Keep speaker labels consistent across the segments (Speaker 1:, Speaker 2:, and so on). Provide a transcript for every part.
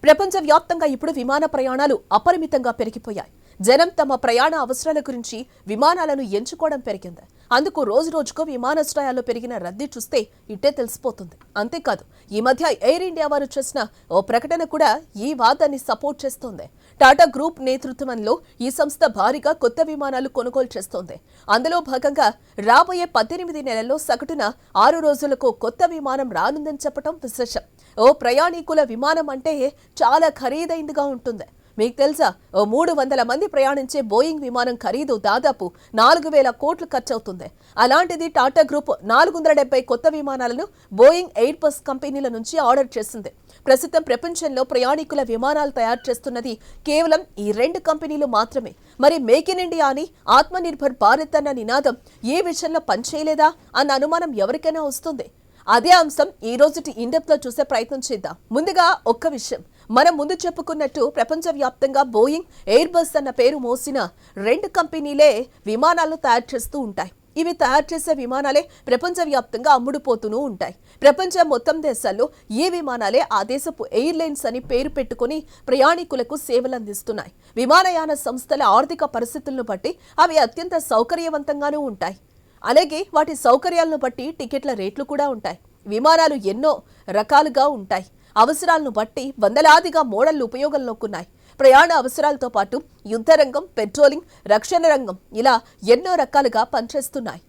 Speaker 1: ప్రపంచవ్యాప్తంగా ఇప్పుడు విమాన ప్రయాణాలు అపరిమితంగా పెరిగిపోయాయి. జనం తమ ప్రయాణ అవసరాల గురించి విమానాలను ఎంచుకోవడం పెరిగింది. అందుకు రోజురోజుకు విమానాశ్రయాల్లో పెరిగిన రద్దీ చూస్తే ఇట్టే తెలిసిపోతుంది. అంతేకాదు, ఈ మధ్య ఎయిర్ ఇండియా వారు చేసిన ఓ ప్రకటన కూడా ఈ వాదాన్ని సపోర్ట్ చేస్తోంది. టాటా గ్రూప్ నేతృత్వంలో ఈ సంస్థ భారీగా కొత్త విమానాలు కొనుగోలు చేస్తోంది. అందులో భాగంగా రాబోయే 18 నెలల్లో సగటున 6 రోజులకు కొత్త విమానం రానుందని చెప్పడం విశేషం. ఓ ప్రయాణికుల విమానం అంటే చాలా ఖరీదైందిగా ఉంటుంది. మీకు తెలుసా, ఓ 300 మంది ప్రయాణించే బోయింగ్ విమానం ఖరీదు దాదాపు 4,000 కోట్లు ఖర్చవుతుంది. అలాంటిది టాటా గ్రూప్ 470 కొత్త విమానాలను బోయింగ్ ఎయిర్బస్ కంపెనీల నుంచి ఆర్డర్ చేసింది. ప్రస్తుతం ప్రపంచంలో ప్రయాణికుల విమానాలు తయారు చేస్తున్నది కేవలం ఈ 2 కంపెనీలు మాత్రమే. మరి మేక్ ఇన్ ఇండియా అని, ఆత్మనిర్భర్ భారత్ అన్న నినాదం ఈ విషయంలో పనిచేయలేదా అన్న అనుమానం ఎవరికైనా వస్తుంది. అదే అంశం ఈ రోజుటి ఇండెప్త్ లో చూసే ప్రయత్నం చేద్దాం. ముందుగా ఒక్క విషయం, మనం ముందు చెప్పుకున్నట్టు ప్రపంచవ్యాప్తంగా బోయింగ్, ఎయిర్బస్ అన్న పేరు మోసిన 2 కంపెనీలే విమానాలను తయారు చేస్తూ ఉంటాయి. ఇవి తయారు చేసే విమానాలే ప్రపంచవ్యాప్తంగా అమ్ముడుపోతూనూ ఉంటాయి. ప్రపంచం మొత్తం దేశాల్లో ఈ విమానాలే ఆ దేశపు ఎయిర్లైన్స్ అని పేరు పెట్టుకుని ప్రయాణికులకు సేవలు అందిస్తున్నాయి. విమానయాన సంస్థల ఆర్థిక పరిస్థితులను బట్టి అవి అత్యంత సౌకర్యవంతంగానూ ఉంటాయి. అలాగే వాటి సౌకర్యాలను బట్టి టికెట్ల రేట్లు కూడా ఉంటాయి. విమానాలు ఎన్నో రకాలుగా ఉంటాయి. అవసరాలను బట్టి వందలాదిగా మోడళ్లు ఉపయోగంలోకున్నాయి. ప్రయాణ అవసరాలతో పాటు యుద్ధ రంగం, పెట్రోలింగ్, రక్షణ రంగం ఇలా ఎన్నో రకాలుగా పనిచేస్తున్నాయి.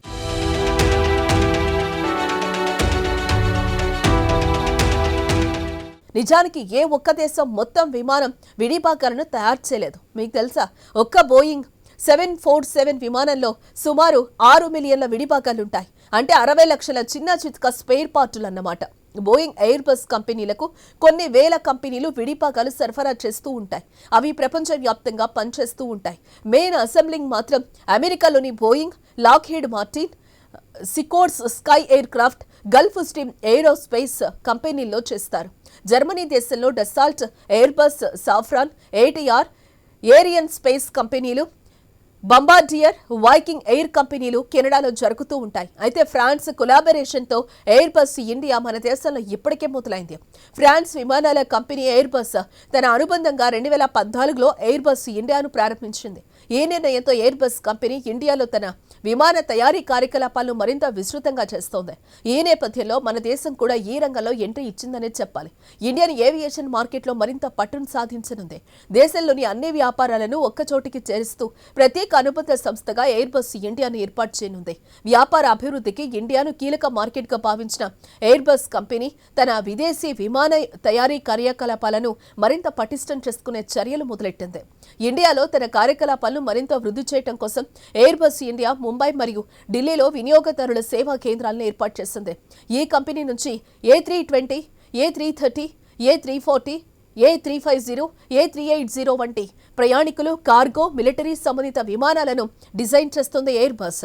Speaker 1: నిజానికి ఏ ఒక్క దేశం మొత్తం విమానం విడిభాగాలను తయారు చేయలేదు. మీకు తెలుసా, ఒక్క బోయింగ్ 747 విమానంలో సుమారు 6 మిలియన్ల విడిభాగాలుంటాయి. అంటే 60 లక్షల చిన్న చితక స్పేర్ పార్టులు అన్నమాట. బోయింగ్, ఎయిర్బస్ కంపెనీలకు కొన్ని వేల కంపెనీలు విడిభాగాలు సరఫరా చేస్తూ ఉంటాయి. అవి ప్రపంచవ్యాప్తంగా పనిచేస్తూ ఉంటాయి. మెయిన్ అసెంబ్లింగ్ మాత్రం అమెరికాలోని Boeing, Lockheed Martin, Sikorsky aircraft, Gulfstream aerospace కంపెనీల్లో చేస్తారు. జర్మనీ దేశంలో Dassault, Airbus, Safran, ATR, Ariane space కంపెనీలు, బంబార్డియర్, వైకింగ్ ఎయిర్ కంపెనీలు కెనడాలో జరుగుతూ ఉంటాయి. అయితే ఫ్రాన్స్ కొలాబరేషన్తో ఎయిర్బస్ ఇండియా మన దేశంలో ఇప్పటికే మొదలైంది. ఫ్రాన్స్ విమానాల కంపెనీ ఎయిర్బస్ తన అనుబంధంగా 2014లో ఎయిర్బస్ ఇండియాను ప్రారంభించింది. ఈ నిర్ణయంతో ఎయిర్బస్ కంపెనీ ఇండియాలో తన విమాన తయారీ కార్యకలాపాలను మరింత విస్తృతంగా చేస్తోంది. ఈ నేపథ్యంలో మన దేశం కూడా ఈ రంగంలో ఎంట్రీ ఇచ్చిందనే చెప్పాలి. ఇండియన్ ఏవియేషన్ మార్కెట్లో మరింత పట్టును సాధించనుంది. దేశంలోని అన్ని వ్యాపారాలను ఒక్కచోటికి చేరుస్తూ ప్రత్యేక అనుబంధ సంస్థగా ఎయిర్బస్ ఇండియాను ఏర్పాటు చేయనుంది. వ్యాపార అభివృద్ధికి ఇండియాను కీలక మార్కెట్గా భావించిన ఎయిర్బస్ కంపెనీ తన విదేశీ విమాన తయారీ కార్యకలాపాలను మరింత పటిష్టం చేసుకునే చర్యలు మొదలెట్టింది. ఇండియాలో తన కార్యకలాపాలను మరింత వృద్ధి చేయడం కోసం ఎయిర్బస్ ఇండియా ముంబై మరియు ఢిల్లీలో వినియోగదారుల సేవా కేంద్రాలను ఏర్పాటు చేసింది. ఈ కంపెనీ నుంచి A320, A330, A340, A350, A380 వంటి ప్రయాణికులు, కార్గో, మిలిటరీ సంబంధిత విమానాలను డిజైన్ చేస్తుంది ఎయిర్బస్.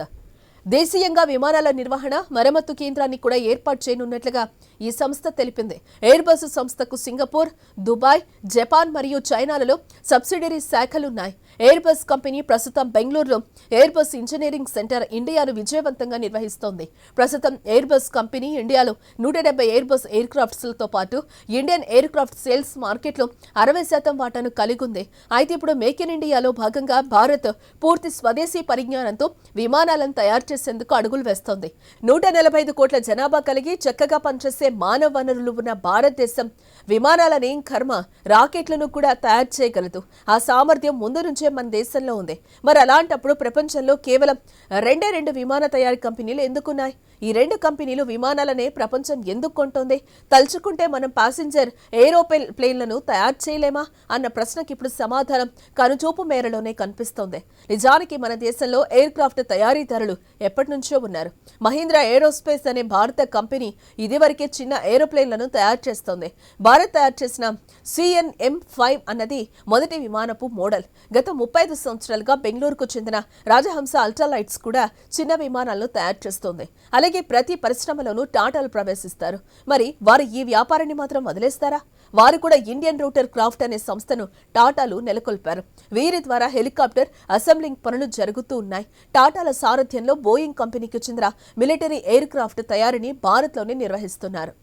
Speaker 1: దేశీయంగా విమానాల నిర్వహణ, మరమ్మతు కేంద్రాన్ని కూడా ఏర్పాటు చేయనున్నట్లుగా ఈ సంస్థ తెలిపింది. ఎయిర్బస్ సంస్థకు సింగపూర్, దుబాయ్, జపాన్ మరియు చైనాలలో సబ్సిడరీ శాఖలున్నాయి. ఎయిర్బస్ కంపెనీ ప్రస్తుతం బెంగళూరులో ఎయిర్బస్ ఇంజనీరింగ్ సెంటర్ ఇండియాను విజయవంతంగా నిర్వహిస్తోంది. ప్రస్తుతం ఎయిర్బస్ కంపెనీ ఇండియాలో 170 ఎయిర్బస్ ఎయిర్ క్రాఫ్ట్స్తో పాటు ఇండియన్ ఎయిర్ క్రాఫ్ట్ సేల్స్ మార్కెట్లో 60% వాటాను కలిగి ఉంది. అయితే ఇప్పుడు మేక్ ఇన్ ఇండియాలో భాగంగా భారత్ పూర్తి స్వదేశీ పరిజ్ఞానంతో విమానాలను తయారు చేసేందుకు అడుగులు వేస్తోంది. 145 కోట్ల జనాభా కలిగి చక్కగా పనిచేసే మానవ వనరులు ఉన్న భారతదేశం విమానాలనే కర్మ రాకెట్లను కూడా తయారు చేయగలదు. ఆ సామర్థ్యం ముందు నుంచే మన దేశంలో ఉంది. మరి అలాంటప్పుడు ప్రపంచంలో కేవలం 2 విమాన తయారీ కంపెనీలు ఎందుకున్నాయి? ఈ 2 కంపెనీలు విమానాలనే ప్రపంచం ఎందుకు కొంటోంది? తలుచుకుంటే మనం ప్యాసింజర్ ఏరోప్లేన్లను తయారు చేయలేమా అన్న ప్రశ్నకి ఇప్పుడు సమాధానం కనుచూపు మేరలోనే కనిపిస్తోంది. నిజానికి మన దేశంలో ఎయిర్ క్రాఫ్ట్ తయారీదారులు ఎప్పటి నుంచో ఉన్నారు. మహీంద్రా ఏరోస్పేస్ అనే భారత కంపెనీ ఇదివరకే చిన్న ఏరోప్లేన్లను తయారు చేస్తోంది. భారత్ తయారు చేసిన CNM-5 అన్నది మొదటి విమానపు మోడల్. గత 35 సంవత్సరాలుగా బెంగళూరుకు చెందిన రాజహంస అల్ట్రాలైట్స్ కూడా చిన్న విమానాలను తయారు చేస్తోంది. అలాగే ప్రతి పరిశ్రమలోనూ టాటాలు ప్రవేశిస్తారు. మరి వారు ఈ వ్యాపారాన్ని మాత్రం వదిలేస్తారా? వారు కూడా ఇండియన్ రూటర్ క్రాఫ్ట్ అనే సంస్థను టాటాలు నెలకొల్పారు. వీరి ద్వారా హెలికాప్టర్ అసెంబ్లింగ్ పనులు జరుగుతూ ఉన్నాయి. టాటాల సారథ్యంలో బోయింగ్ కంపెనీకి చెందిన మిలిటరీ ఎయిర్ క్రాఫ్ట్ తయారీని భారత్లోనే నిర్వహిస్తున్నారు.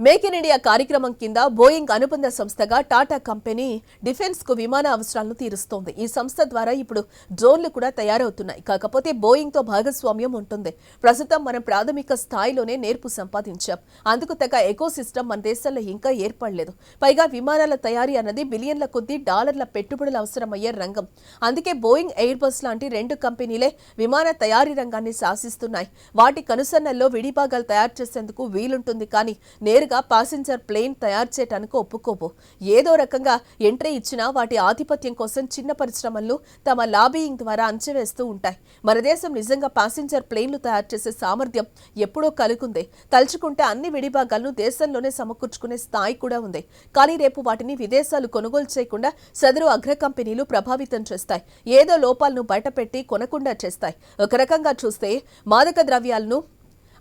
Speaker 1: మేక్ ఇన్ ఇండియా కార్యక్రమం కింద బోయింగ్ అనుబంధ సంస్థగా టాటా కంపెనీ డిఫెన్స్ కు విమాన అవసరాలను తీరుస్తోంది. ఈ సంస్థ ద్వారా ఇప్పుడు డ్రోన్లు కూడా తయారవుతున్నాయి. కాకపోతే బోయింగ్ తో భాగస్వామ్యం ఉంటుంది. ప్రస్తుతం మనం ప్రాథమిక స్థాయిలోనే నేర్పు సంపాదించాం. అందుకు తగ్గ ఎకో సిస్టమ్ మన దేశంలో ఇంకా ఏర్పడలేదు. పైగా విమానాల తయారీ అన్నది బిలియన్ల కొద్దీ డాలర్ల పెట్టుబడులు అవసరమయ్యే రంగం. అందుకే బోయింగ్, ఎయిర్ బస్ లాంటి 2 కంపెనీలే విమాన తయారీ రంగాన్ని శాసిస్తున్నాయి. వాటి కనుసన్నల్లో విడిభాగాలు తయారు చేసేందుకు వీలుంటుంది, కానీ నేరుగా ప్యాసింజర్ ప్లేన్ తయారు చేయడానికి ఒప్పుకోవు. ఏదో రకంగా ఎంట్రీ ఇచ్చినా వాటి ఆధిపత్యం కోసం చిన్న పరిశ్రమలు తమ లాబీయింగ్ ద్వారా అంచవేస్తూ ఉంటాయి. మన దేశం నిజంగా ప్యాసింజర్ ప్లేన్లు తయారు చేసే సామర్థ్యం ఎప్పుడో కలుగుంది. తలుచుకుంటే అన్ని విడిభాగాలను దేశంలోనే సమకూర్చుకునే స్థాయి కూడా ఉంది. కానీ రేపు వాటిని విదేశాలు కొనుగోలు చేయకుండా సదరు అగ్ర కంపెనీలు ప్రభావితం చేస్తాయి. ఏదో లోపాలను బయటపెట్టి కొనకుండా చేస్తాయి. ఒక రకంగా చూస్తే మాదక ద్రవ్యాలను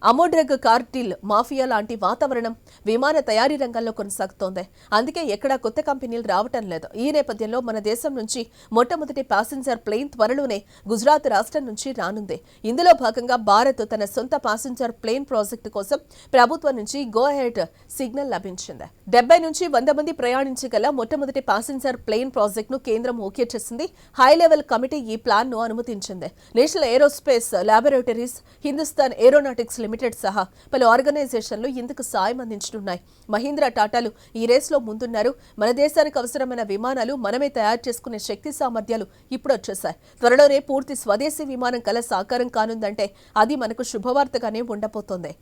Speaker 1: అమోడ్రగ్ కార్టిల్ మాఫియా లాంటి వాతావరణం విమాన తయారీ రంగంలో కొనసాగుతోంది. అందుకే ఎక్కడా కొత్త కంపెనీలు రావటం లేదు. ఈ నేపథ్యంలో మన దేశం నుంచి మొట్టమొదటి ప్యాసింజర్ ప్లేన్ త్వరలోనే గుజరాత్ రాష్ట్రం నుంచి రానుంది. ఇందులో భాగంగా భారత్ తన సొంత ప్యాసింజర్ ప్లేన్ ప్రాజెక్టు కోసం ప్రభుత్వం నుంచి గో హెడ్ సిగ్నల్ లభించింది. 70 నుంచి 100 మంది ప్రయాణించగల మొట్టమొదటి ప్యాసింజర్ ప్లేన్ ప్రాజెక్టును కేంద్రం ఓకే చేసింది. హై లెవెల్ కమిటీ ఈ ప్లాన్ ను అనుమతించింది. National aerospace laboratories, Hindustan aeronautics limited సహా పలు ఆర్గనైజేషన్లు ఇందుకు సాయం అందించనున్నాయి. మహీంద్రా, టాటాలు ఈ రేసులో ముందున్నారు. మన దేశానికి అవసరమైన విమానాలు మనమే తయారు చేసుకునే శక్తి సామర్థ్యాలు ఇప్పుడు వచ్చేశాయి. త్వరలోనే పూర్తి స్వదేశీ విమానం కల సాకారం కానుందంటే అది మనకు శుభవార్తగానే ఉండబోతోంది.